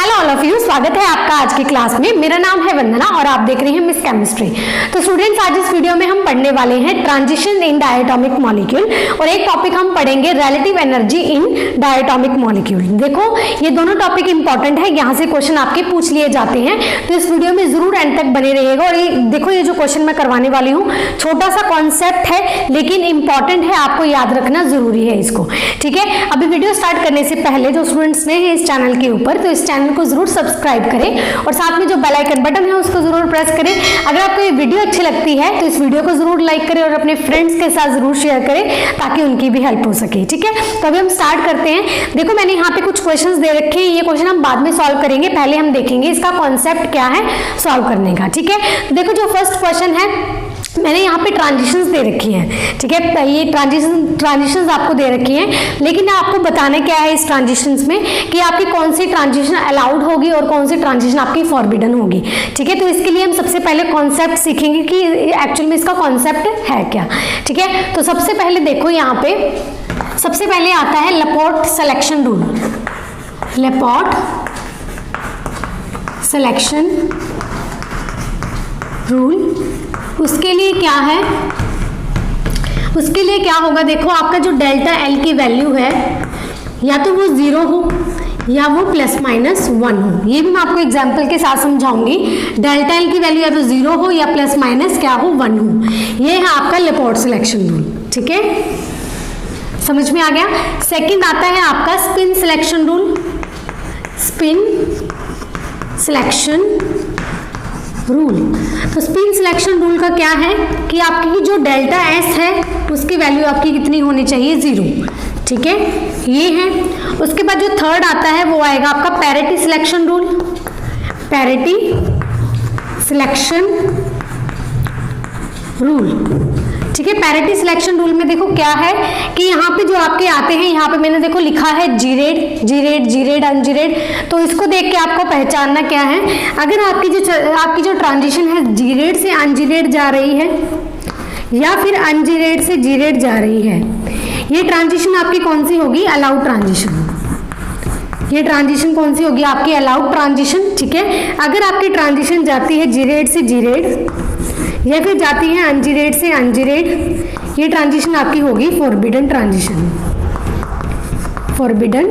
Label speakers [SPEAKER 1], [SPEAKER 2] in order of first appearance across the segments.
[SPEAKER 1] Hello all of you, स्वागत है आपका आज की क्लास में। मेरा नाम है वंदना और आप देख रहे हैं मिस केमिस्ट्री। तो स्टूडेंट्स, आज इस वीडियो में हम पढ़ने वाले हैं ट्रांजिशन इन डायटोमिक मॉलिक्यूल और एक टॉपिक हम पढ़ेंगे relative energy in diatomic molecule. देखो, ये दोनों टॉपिक इंपॉर्टेंट है, यहाँ से क्वेश्चन आपके पूछ लिए जाते हैं, तो इस वीडियो में जरूर एंड तक बने रहिएगा। और ये देखो, ये जो क्वेश्चन मैं करवाने वाली हूँ, छोटा सा कॉन्सेप्ट है लेकिन इंपॉर्टेंट है, आपको याद रखना जरूरी है इसको। ठीक है, अभी वीडियो स्टार्ट करने से पहले जो स्टूडेंट्स ने इस चैनल के ऊपर, तो इस चैनल को जरूर सब्सक्राइब करें और साथ में जो बेल आइकन बटन है उसको जरूर प्रेस करें। अगर आपको ये वीडियो अच्छी लगती है तो इस वीडियो को जरूर लाइक करें और अपने फ्रेंड्स के साथ जरूर शेयर करें ताकि उनकी भी हेल्प हो सके। ठीक है, तो अभी हम स्टार्ट करते हैं। देखो, मैंने यहाँ पे कुछ क्वेश्चंस दे रखे हैं, ये क्वेश्चन हम बाद में सॉल्व करेंगे, पहले हम देखेंगे इसका कॉन्सेप्ट क्या है सॉल्व करने का। ठीक है, तो देखो, जो फर्स्ट क्वेश्चन है, मैंने यहाँ पे ट्रांजिशंस दे रखी हैं। ठीक है, ये ट्रांजिशंस आपको दे रखी हैं, लेकिन आपको बताना क्या है इस ट्रांजिशंस में कि आपकी कौन सी ट्रांजिशन अलाउड होगी और कौन सी ट्रांजिशन आपकी फॉरबिडन होगी। ठीक है, तो इसके लिए हम सबसे पहले कॉन्सेप्ट सीखेंगे कि एक्चुअल में इसका कॉन्सेप्ट है क्या। ठीक है, तो सबसे पहले देखो, यहाँ पे सबसे पहले आता है लेपोर्ट सिलेक्शन रूल। लेपोर्ट सिलेक्शन रूल, उसके लिए क्या है, उसके लिए क्या होगा, देखो, आपका जो डेल्टा एल की वैल्यू है, या तो वो 0 हो या वो ±1 हो। ये भी मैं आपको एग्जांपल के साथ समझाऊंगी। डेल्टा एल की वैल्यू या तो 0 हो या ± क्या हो, 1 हो। ये है आपका लेपोर्ट सिलेक्शन रूल। ठीक है, समझ में आ गया। सेकंड आता है आपका spin selection rule. Spin selection rule, तो स्पिन सिलेक्शन रूल का क्या है कि आपकी जो डेल्टा एस है उसकी वैल्यू आपकी कितनी होनी चाहिए, 0। ठीक है, ये है। उसके बाद जो थर्ड आता है वो आएगा आपका parity selection rule. Parity selection rule, ठीक है। पैरिटी सिलेक्शन रूल में देखो क्या है कि यहाँ पे जो आपके आते हैं, यहाँ पे मैंने देखो लिखा है जीरेड, जीरेड, जीरेड, अनजीरेड, तो इसको देख के आपको पहचानना क्या है। अगर आपकी जो ट्रांजिशन है जीरेड से अनजीरेड जा रही है या फिर अनजीरेड से जीरेड जा रही है, ये ट्रांजिशन आपकी कौन सी होगी, अलाउड ट्रांजिशन। ये ट्रांजिशन कौन सी होगी, आपकी अलाउड ट्रांजिशन। ठीक है, अगर आपकी ट्रांजिशन जाती है जीरेड से जीरेड या फिर जाती है अनजीरेड से अनजीरेड, ये ट्रांजिशन आपकी होगी फॉरबिडन ट्रांजिशन। फॉरबिडन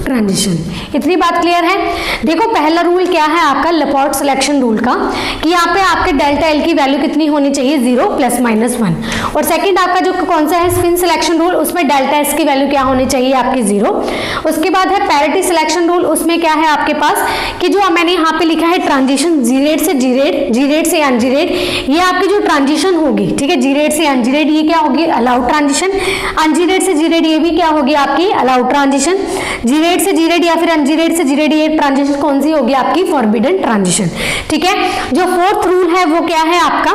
[SPEAKER 1] ट्रांजिशन, इतनी बात क्लियर है। देखो, पहला रूल क्या है आपका लेपोर्ट सिलेक्शन रूल का कि यहाँ पे आपके डेल्टा एल की वैल्यू कितनी होनी चाहिए, 0 ±1। और सेकंड आपका जो कौन सा है स्पिन सिलेक्शन रूल, उसमें डेल्टा एस की वैल्यू क्या होनी चाहिए आपकी, 0। उसके बाद है पैरिटी सिलेक्शन रूल, उसमें क्या है आपके पास कि जो मैंने यहाँ पे लिखा है ट्रांजिशन जीरेड से जीरेड, जीरेड से अनजीरेड, ये आपकी जो ट्रांजिशन होगी, ठीक है, जीरेड से अनजीरेड, ये क्या होगी, अलाउड ट्रांजिशन। अनजीरेड से जीरेड, ये भी क्या होगी आपकी अलाउड ट्रांजिशन। जीरेड से जीरेड या फिर अनजीरेड से जीरेड, ये ट्रांजिशन कौन सी होगी आपकी, फॉरबिडन ट्रांजिशन। ठीक है, जो फोर्थ रूल है वो क्या है आपका,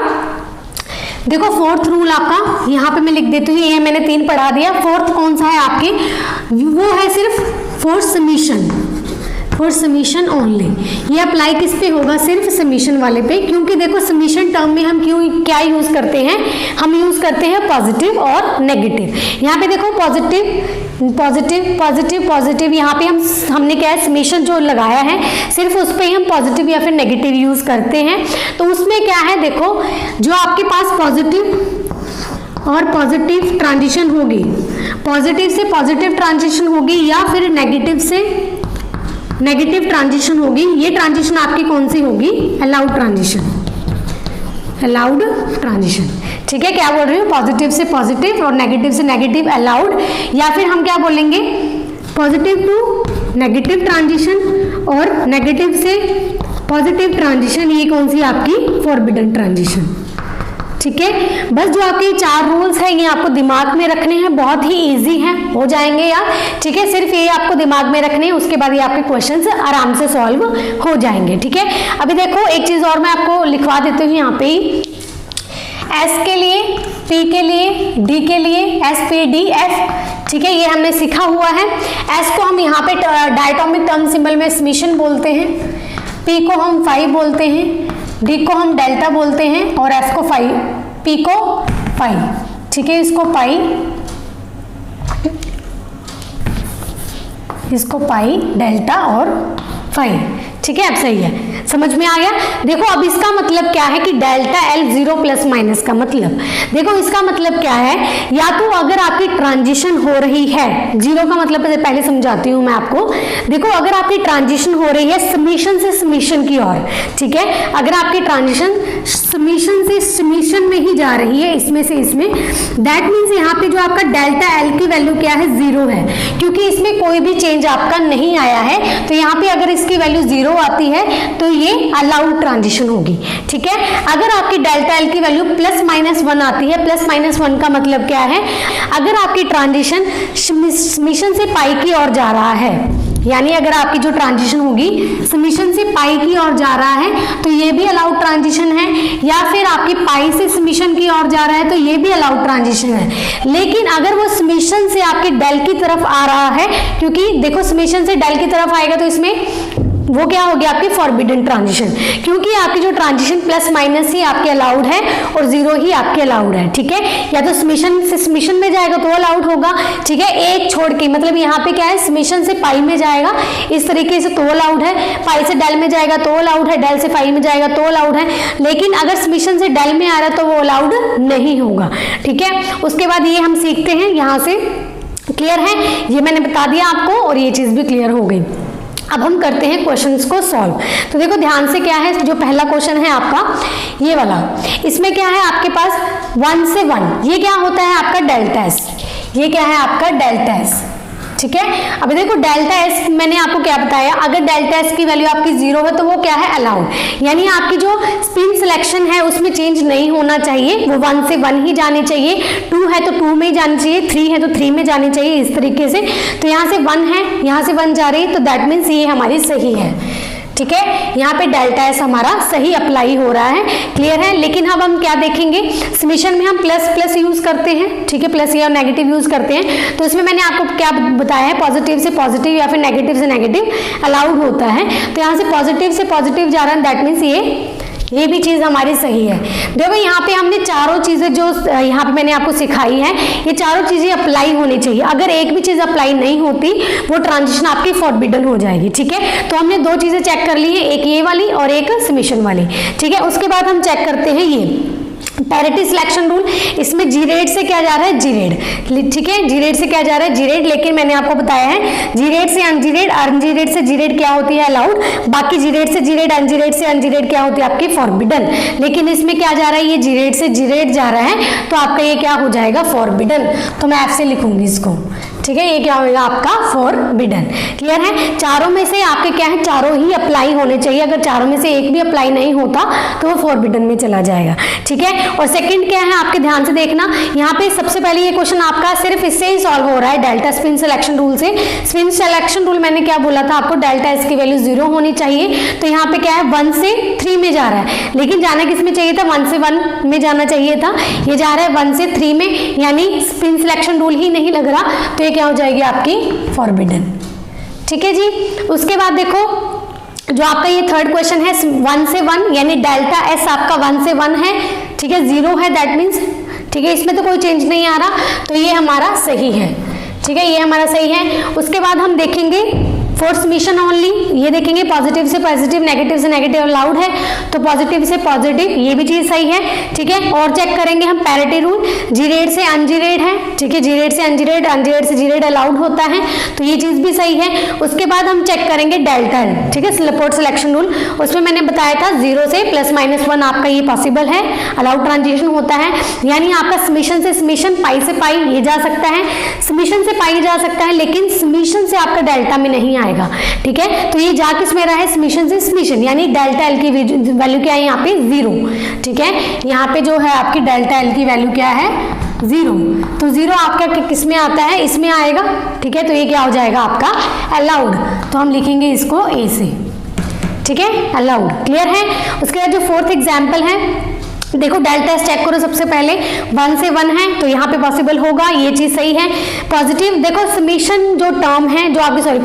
[SPEAKER 1] देखो फोर्थ रूल आपका यहाँ पे मैं लिख देती हूँ, ये मैंने 3 पढ़ा दिया। फोर्थ कौन सा है आपके, वो है सिर्फ for summation, for summation only. ये अप्लाई किस पे होगा, सिर्फ समीशन वाले पे, क्योंकि देखो समीशन टर्म में हम क्या यूज करते हैं, हम यूज करते हैं पॉजिटिव और नेगेटिव। यहाँ पे देखो पॉजिटिव पॉजिटिव पॉजिटिव पॉजिटिव, यहाँ पे हमने क्या है समीशन जो लगाया है सिर्फ उस पे ही हम पॉजिटिव या फिर नेगेटिव यूज करते हैं। तो उसमें क्या है, देखो, जो आपके पास पॉजिटिव और पॉजिटिव ट्रांजिशन होगी, पॉजिटिव से पॉजिटिव ट्रांजिशन होगी या फिर नेगेटिव से नेगेटिव ट्रांजिशन होगी, ये ट्रांजिशन आपकी कौन सी होगी, अलाउड ट्रांजिशन। अलाउड ट्रांजिशन, ठीक है, क्या बोल रही हूँ, पॉजिटिव से पॉजिटिव और नेगेटिव से नेगेटिव अलाउड, या फिर हम क्या बोलेंगे, पॉजिटिव टू नेगेटिव ट्रांजिशन और नेगेटिव से पॉजिटिव ट्रांजिशन, ये कौन सी आपकी फॉरबिडन ट्रांजिशन। ठीक है, बस जो आपके 4 रूल्स हैं ये आपको दिमाग में रखने हैं, बहुत ही इजी हैं, हो जाएंगे यार। ठीक है, सिर्फ ये आपको दिमाग में रखने हैं, उसके बाद ये आपके क्वेश्चंस आराम से सॉल्व हो जाएंगे। ठीक है, अभी देखो एक चीज और मैं आपको लिखवा देती हूँ यहाँ पे, एस के लिए, पी के लिए, डी के लिए, एस पी डी एफ। ठीक है, ये हमने सीखा हुआ है। एस को हम यहाँ पे डायटोमिक टर्म सिंबल में समीशन बोलते हैं, पी को हम 5 बोलते हैं, डी को हम डेल्टा बोलते हैं और एस को 5, पी को 5। ठीक है, इसको पाई डेल्टा और 5। ठीक है, अब सही है, समझ में आ गया। देखो अब इसका मतलब क्या है कि डेल्टा एल 0 प्लस माइनस का मतलब, देखो इसका मतलब क्या है, या तो अगर आपकी ट्रांजिशन हो रही है, जीरो का मतलब पहले समझाती हूं मैं आपको। देखो अगर आपकी ट्रांजिशन हो रही है समीशन से समीशन की ओर, ठीक है, अगर आपकी ट्रांजिशन समीशन से समीशन में ही जा रही है, इसमें से इसमें, दैट मीन्स यहाँ पे जो आपका डेल्टा एल की वैल्यू क्या है, 0 है, क्योंकि इसमें कोई भी चेंज आपका नहीं आया है। तो यहाँ पे अगर इसकी वैल्यू 0 आती है तो ये अलाउड ट्रांजिशन होगी, ठीक है। अगर आपकी डेल्टा एल की वैल्यू प्लस माइनस 1 आती है, प्लस माइनस 1 का मतलब क्या है, अगर आपकी ट्रांजिशन समीशन से पाई की ओर जा रहा है, यानी अगर आपकी जो ट्रांजिशन होगी समीशन से पाई की ओर जा रहा है तो ये भी अलाउड ट्रांजिशन है, या फिर आपकी पाई से समीशन की ओर जा रहा है तो ये भी अलाउड ट्रांजिशन है। लेकिन अगर वो समीशन से आपके डेल की तरफ आ रहा है, क्योंकि देखो समीशन से डेल की तरफ आएगा तो इसमें वो क्या हो गया, आपकी फॉरबिडन ट्रांजिशन, क्योंकि आपकी जो ट्रांजिशन प्लस माइनस ही आपके अलाउड है और 0 ही आपके अलाउड है, ठीक है। या तो समीशन से समीशन में जाएगा तो अलाउड होगा, ठीक है, एक छोड़ के, मतलब यहाँ पे क्या है, समीशन से पाई में जाएगा इस तरीके से तो अलाउड है, पाई से डेल में जाएगा तो अलाउड है, डेल से पाई में जाएगा तो अलाउड है, लेकिन अगर समीशन से डेल में आ रहा है तो वो अलाउड नहीं होगा, ठीक है। उसके बाद ये हम सीखते हैं, यहाँ से क्लियर है, ये मैंने बता दिया आपको और ये चीज भी क्लियर हो गई। अब हम करते हैं क्वेश्चंस को सॉल्व। तो देखो ध्यान से, क्या है, जो पहला क्वेश्चन है आपका ये वाला, इसमें क्या है आपके पास 1 से 1, ये क्या होता है आपका डेल्टा एस, ये क्या है आपका डेल्टा एस, ठीक है। अब देखो डेल्टा एस मैंने आपको क्या बताया, अगर डेल्टा एस की वैल्यू आपकी 0 है तो वो क्या है, अलाउड, यानी आपकी जो स्पिन सिलेक्शन है उसमें चेंज नहीं होना चाहिए, वो 1 से 1 ही जानी चाहिए, 2 है तो 2 में ही जानी चाहिए, 3 है तो 3 में जानी चाहिए, इस तरीके से। तो यहाँ से 1 है, यहाँ से 1 जा रही है, तो दैट मीन्स ये हमारी सही है, ठीक है। यहाँ पे डेल्टा एस हमारा सही अप्लाई हो रहा है, क्लियर है। लेकिन अब हम क्या देखेंगे, समीशन में हम प्लस प्लस यूज करते हैं, ठीक है, प्लस या नेगेटिव यूज करते हैं, तो इसमें मैंने आपको क्या बताया है, पॉजिटिव से पॉजिटिव या फिर नेगेटिव से नेगेटिव अलाउड होता है। तो यहाँ से पॉजिटिव से पॉजिटिव जा रहा है, दैट मीन्स ये भी चीज हमारी सही है। देखो यहाँ पे हमने चारों चीजें जो यहाँ पे मैंने आपको सिखाई है, ये चारों चीजें अप्लाई होनी चाहिए, अगर एक भी चीज अप्लाई नहीं होती वो ट्रांजिशन आपकी फॉरबिडन हो जाएगी, ठीक है। तो हमने दो चीजें चेक कर ली है, एक ये वाली और एक समीशन वाली, ठीक है। उसके बाद हम चेक करते हैं ये पैरिटी सिलेक्शन रूल, इसमें जी रेट से क्या जा रहा है, जी रेट, ठीक है, जी रेट से क्या जा रहा है, जी रेट, लेकिन मैंने आपको बताया है जी रेट से अनजी रेट, अनजी रेट से जी रेट क्या होती है, अलाउड, बाकी जी रेट से जी रेट, अनजी रेट से अनजी रेट क्या होती है आपकी फॉरबिडन। लेकिन इसमें क्या जा रहा है, ये जी रेट से जी रेट जा रहा है तो आपका ये क्या हो जाएगा, फॉरबिडन। तो मैं ऐसे लिखूंगी इसको, ठीक है, ये क्या होगा आपका फॉरबिडन, क्लियर है। चारों में से आपके क्या है, चारों ही अप्लाई होने चाहिए, अगर चारों में से एक भी अप्लाई नहीं होता तो वो फॉरबिडन में चला जाएगा, ठीक है। और सेकंड क्या है, आपके ध्यान से देखना, यहाँ पे सबसे पहले ये क्वेश्चन आपका सिर्फ इससे ही सॉल्व हो रहा है, डेल्टा स्पिन सिलेक्शन रूल से। स्पिन सिलेक्शन रूल मैंने क्या बोला था आपको, डेल्टा एस की वैल्यू 0 होनी चाहिए, तो यहाँ पे क्या है 1 से 3 में जा रहा है, लेकिन जाना किस में चाहिए था, 1 से 1 में जाना चाहिए था, ये जा रहा है 1 से 3 में, यानी स्पिन सिलेक्शन रूल ही नहीं लग रहा, तो ये क्या हो जाएगी आपकी फॉरबिडन, ठीक है जी। उसके बाद देखो जो आपका ये थर्ड क्वेश्चन है 1 से 1, यानी डेल्टा एस आपका 1 से 1 है, ठीक है, 0 है, दैट मीन्स, ठीक है, इसमें तो कोई चेंज नहीं आ रहा, तो ये हमारा सही है, ठीक है, ये हमारा सही है। उसके बाद हम देखेंगे फॉर समीशन ओनली, ये देखेंगे पॉजिटिव से पॉजिटिव, नेगेटिव से नेगेटिव अलाउड है, तो पॉजिटिव से पॉजिटिव ये भी चीज सही है, ठीक है। और चेक करेंगे हम पैरिटी रूल, जी रेट से अनजी रेट है, ठीक है, जी रेट से अनजी रेट, अनजी रेट से जी रेट अलाउड होता है, तो ये चीज भी सही है। उसके बाद हम चेक करेंगे डेल्टा एल, ठीक है, लेपोर्ट सिलेक्शन रूल, उसमें मैंने बताया था 0 से +-1 आपका ये पॉसिबल है, अलाउड ट्रांजिशन होता है, यानी आपका समीशन से समीशन, पाई से पाई ये जा सकता है, समीशन से पाई जा सकता है, लेकिन समीशन से आपका डेल्टा में नहीं आएगा, ठीक है। तो ये जा किस में रहा है, समीशन से समीशन, यानी डेल्टा एल की वैल्यू क्या है यहाँ पे 0, ठीक है, यहाँ पे जो है आपकी डेल्टा एल की वैल्यू क्या है 0, तो 0 आपका किस में आता है, इसमें आएगा, ठीक है, तो ये क्या हो जाएगा आपका अलाउड, तो हम लिखेंगे इसको ए से, ठीक है, अलाउड, क्लियर है। उसके बाद जो फोर्थ एग्जाम्पल है, देखो डेल्टा एस चेक करो सबसे पहले, 1 से 1 है तो यहाँ पे पॉसिबल होगा, ये चीज सही है। पॉजिटिव देखो समीशन जो टर्म है, जो आपकी सॉरी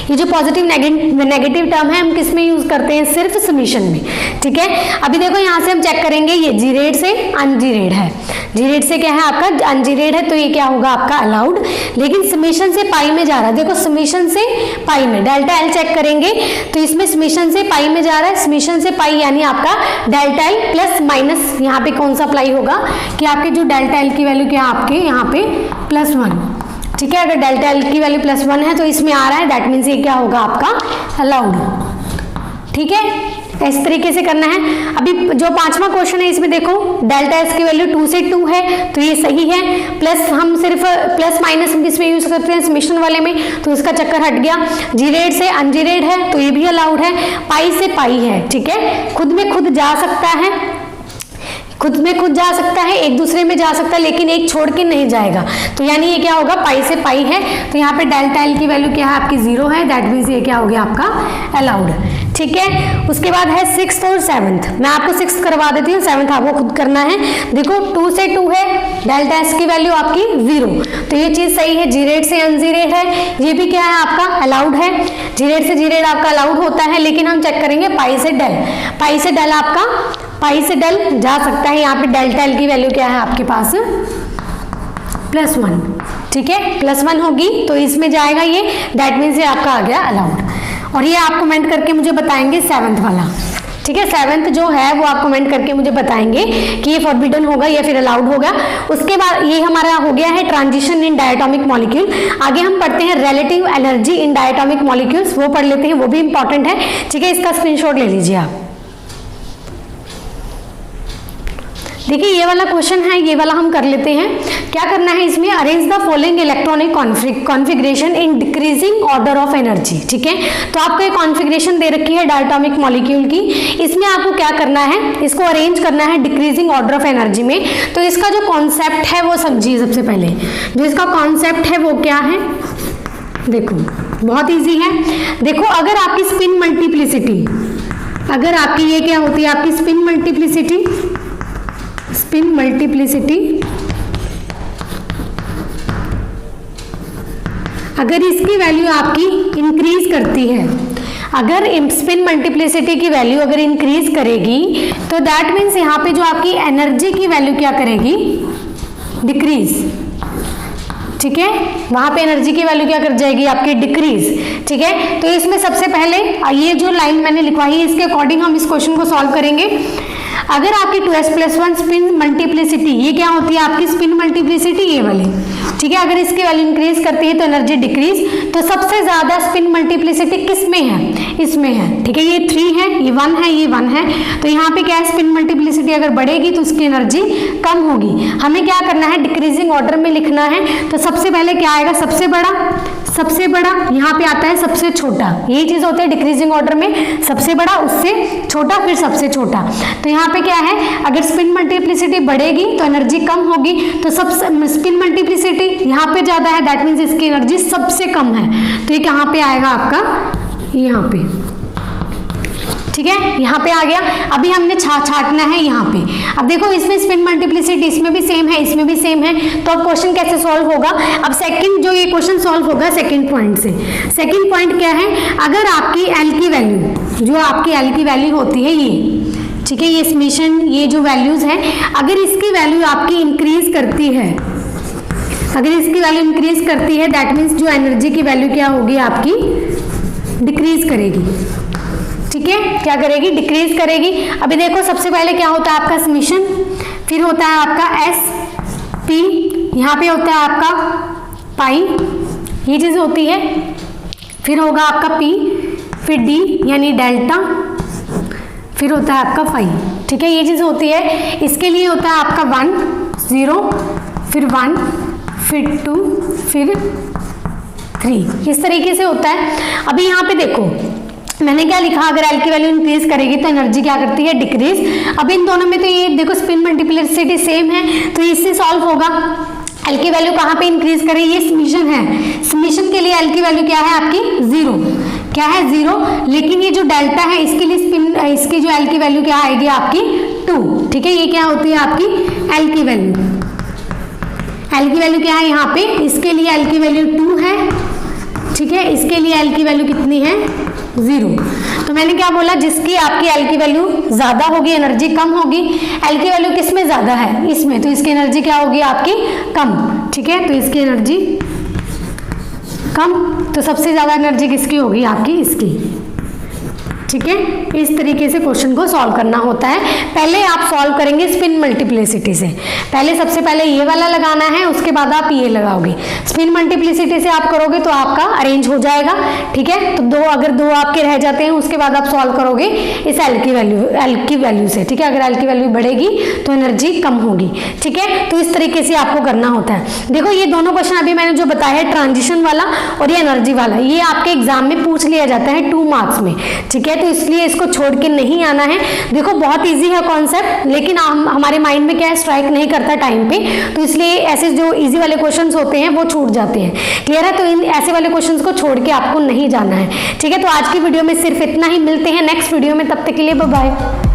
[SPEAKER 1] ये जो पॉजिटिव नेगेटिव टर्म है हम किस में यूज करते हैं, सिर्फ समीशन में, ठीक है। अभी देखो यहाँ से हम चेक करेंगे, ये जीरेड से अनजीरेड है, जीरेड से क्या है आपका अनजीरेड है, तो ये क्या होगा आपका अलाउड, लेकिन समीशन से पाई में जा रहा है। देखो समीशन से पाई में डेल्टा एल चेक करेंगे तो इसमें समीशन से पाई में जा रहा है, समीशन से पाई यानी आपका डेल्टा एल प्लस माइनस यहाँ पे कौन सा अप्लाई होगा कि आपके जो डेल्टा एल की वैल्यू क्या है आपके यहाँ पे +1, ठीक है। अगर डेल्टा एल की वैल्यू +1 है तो इसमें आ रहा है, दैट मीन्स ये क्या होगा आपका अलाउड, ठीक है। इस तरीके से करना है। अभी जो 5वां क्वेश्चन है इसमें देखो डेल्टा एस की वैल्यू 2 से 2 है तो ये सही है, प्लस हम सिर्फ प्लस माइनस हम किसमें यूज करते हैं, समेशन वाले में, तो इसका चक्कर हट गया। जीरेड से अनजीरेड है तो ये भी अलाउड है, पाई से पाई है, ठीक है। खुद में खुद जा सकता है, खुद में खुद जा सकता है, एक दूसरे में जा सकता है, लेकिन एक छोड़ के नहीं जाएगा, तो यानी ये क्या होगा पाई से पाई है, तो यहाँ पे डेल्टा एल की वैल्यू क्या है आपकी 0 है, दैट मीन्स ये क्या हो गया आपका अलाउड, ठीक है। उसके बाद है 6th और 7th, मैं आपको 6th करवा देती हूँ, 7th आपको खुद करना है। देखो 2 से 2 है, डेल्टा एस की वैल्यू आपकी 0, तो ये चीज सही है। जीरेड से अनजीरेड है, ये भी क्या है आपका अलाउड है, जीरेड से जीरेड आपका अलाउड होता है, लेकिन हम चेक करेंगे पाई से डेल, पाई से डेल आपका पाई से डेल जा सकता है। यहाँ पे डेल्टा एल की वैल्यू क्या है आपके पास +1, ठीक है, +1 होगी तो इसमें जाएगा ये, दैट मीन्स ये आपका आ गया अलाउड। और ये आप कमेंट करके मुझे बताएंगे 7th वाला, ठीक है। 7th जो है वो आप कमेंट करके मुझे बताएंगे कि ये फॉरबिडन होगा या फिर अलाउड होगा। उसके बाद ये हमारा हो गया है ट्रांजिशन इन डायटोमिक मॉलिक्यूल। आगे हम पढ़ते हैं relative energy in diatomic molecules, वो पढ़ लेते हैं, वो भी इंपॉर्टेंट है, ठीक है। इसका स्क्रीनशॉट ले लीजिए आप। देखिए ये वाला क्वेश्चन है, ये वाला हम कर लेते हैं। क्या करना है इसमें, arrange the following electronic configuration in decreasing order of energy, ठीक है। तो आपको एक कॉन्फ़िगरेशन दे रखी है डायटोमिक मॉलिक्यूल की, इसमें आपको क्या करना है, इसको अरेंज करना है डिक्रीजिंग ऑर्डर ऑफ एनर्जी में। तो इसका जो कॉन्सेप्ट है वो समझिए सबसे पहले, जो इसका कॉन्सेप्ट है वो क्या है, देखो बहुत ईजी है। देखो अगर आपकी स्पिन मल्टीप्लिसिटी, अगर आपकी ये क्या होती है आपकी स्पिन मल्टीप्लिसिटी, स्पिन मल्टीप्लिसिटी अगर इसकी वैल्यू आपकी इंक्रीज करती है, अगर स्पिन मल्टीप्लिसिटी की वैल्यू अगर इंक्रीज करेगी तो दैट मीन्स यहाँ पे जो आपकी एनर्जी की वैल्यू क्या करेगी, डिक्रीज, ठीक है। वहां पे एनर्जी की वैल्यू क्या कर जाएगी आपकी डिक्रीज, ठीक है। तो इसमें सबसे पहले ये जो लाइन मैंने लिखवाई है इसके अकॉर्डिंग हम इस क्वेश्चन को सॉल्व करेंगे। अगर आपकी 2s+1 स्पिन मल्टीप्लिसिटी, ये क्या होती है आपकी स्पिन मल्टीप्लिसिटी ये वाली, ठीक है, अगर इसकी वैल्यू इंक्रीज करती है तो एनर्जी डिक्रीज, तो सबसे ज्यादा स्पिन मल्टीप्लिसिटी किस में है, इसमें है, ठीक है। ये 3 है, ये 1 है, ये 1 है, तो यहाँ पे क्या है स्पिन मल्टीप्लिसिटी अगर बढ़ेगी तो उसकी एनर्जी कम होगी। हमें क्या करना है, डिक्रीजिंग ऑर्डर में लिखना है। तो सबसे पहले क्या आएगा, सबसे बड़ा, सबसे बड़ा, यहाँ पे आता है सबसे छोटा, यही चीज होती है डिक्रीजिंग ऑर्डर में, सबसे बड़ा उससे छोटा फिर सबसे छोटा। तो यहाँ पे क्या है, अगर स्पिन मल्टीप्लिसिटी बढ़ेगी तो एनर्जी कम होगी, तो सबसे स्पिन मल्टीप्लिसिटी यहाँ पे ज्यादा है, दैट मीन्स इसकी एनर्जी सबसे कम है, तो ये कहाँ पे आएगा आपका, यहाँ पे, ठीक है, यहाँ पे आ गया। अभी हमने छाटना है यहाँ पे। अब देखो इसमें स्पिन मल्टीप्लिसिटी इसमें भी सेम है, इसमें भी सेम है, तो अब क्वेश्चन कैसे सॉल्व होगा। अब सेकंड जो ये क्वेश्चन सॉल्व होगा सेकंड पॉइंट से। सेकंड पॉइंट क्या है, अगर आपकी एल की वैल्यू, जो आपकी एल की वैल्यू होती है ये, ठीक है, ये समेशन, ये जो वैल्यूज है, अगर इसकी वैल्यू आपकी इंक्रीज करती है, अगर इसकी वैल्यू इंक्रीज करती है दैट मीन्स जो एनर्जी की वैल्यू क्या होगी आपकी, डिक्रीज करेगी, ठीक है, क्या करेगी, डिक्रीज करेगी। अभी देखो सबसे पहले क्या होता है आपका समेशन, फिर होता है आपका एस पी, यहाँ पे होता है आपका पाई, ये चीज होती है, फिर होगा आपका पी, फिर डी यानी डेल्टा, फिर होता है आपका फाई, ठीक है, ये चीज होती है। इसके लिए होता है आपका 1 0, फिर 1, फिर 2, फिर 3, इस तरीके से होता है। अभी यहाँ पे देखो मैंने क्या लिखा, अगर एल की वैल्यू इंक्रीज करेगी तो एनर्जी क्या करती है, डिक्रीज। अब इन दोनों में तो ये देखो स्पिन मल्टीप्लिसिटी सेम है, तो इससे सॉल्व होगा। एल की वैल्यू कहाँ पे इंक्रीज करे, ये समेशन है, समेशन के लिए एल की वैल्यू क्या है आपकी 0, क्या है 0, लेकिन ये जो डेल्टा है इसके लिए इसकी जो एल की वैल्यू क्या आएगी आपकी 2, ठीक है। ये क्या होती है आपकी एल की वैल्यू, एल की वैल्यू क्या है यहाँ पे, इसके लिए एल की वैल्यू 2 है, ठीक है। इसके लिए एल की वैल्यू कितनी है 0। तो मैंने क्या बोला, जिसकी आपकी एल की वैल्यू ज्यादा होगी एनर्जी कम होगी। एल की वैल्यू किस में ज्यादा है, इसमें, तो इसकी एनर्जी क्या होगी आपकी कम, ठीक है। तो इसकी एनर्जी कम, तो सबसे ज्यादा एनर्जी किसकी होगी आपकी इसकी, ठीक है। इस तरीके से क्वेश्चन को सॉल्व करना होता है। पहले आप सॉल्व करेंगे स्पिन मल्टीप्लिसिटी से, पहले सबसे पहले ये वाला लगाना है, उसके बाद आप ये लगाओगे। स्पिन मल्टीप्लिसिटी से आप करोगे तो आपका अरेंज हो जाएगा, ठीक है। तो दो, अगर दो आपके रह जाते हैं उसके बाद आप सॉल्व करोगे इस एल की वैल्यू से, ठीक है। अगर एल की वैल्यू बढ़ेगी तो एनर्जी कम होगी, ठीक है। तो इस तरीके से आपको करना होता है। देखो ये दोनों क्वेश्चन अभी मैंने जो बताया है, ट्रांजिशन वाला और ये एनर्जी वाला, ये आपके एग्जाम में पूछ लिया जाता है 2 मार्क्स में, ठीक है। तो इसलिए इसको छोड़ के नहीं आना है। देखो बहुत इजी है कॉन्सेप्ट, लेकिन हमारे माइंड में क्या है, स्ट्राइक नहीं करता टाइम पे, तो इसलिए ऐसे जो इजी वाले क्वेश्चंस होते हैं वो छूट जाते हैं। क्लियर है, तो इन ऐसे वाले क्वेश्चंस को छोड़ के आपको नहीं जाना है, ठीक है। तो आज की वीडियो में सिर्फ इतना ही, मिलते हैं नेक्स्ट वीडियो में, तब तक के लिए बाय बाय।